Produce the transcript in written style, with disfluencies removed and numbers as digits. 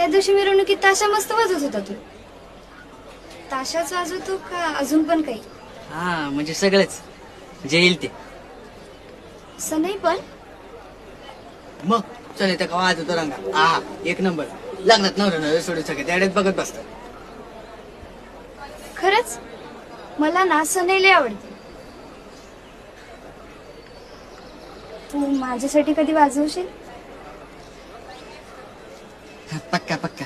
त्या दिवशी मिरवणुकीत ताशा मस्त वाजवत होता तू. ताशाच वाजवतो का अजून पण काही? हा म्हणजे सगळंच जे येईल ते. सनई पण? मग चल इथं का वाजवतो रंगा. हा एक नंबर. लग्नात नवरा सोडून सगळे त्याडेच बघत बसतात. खरंच मला ना सनई लय आवडते. तू माझ्यासाठी कधी वाजवशील? पक्का पक्का.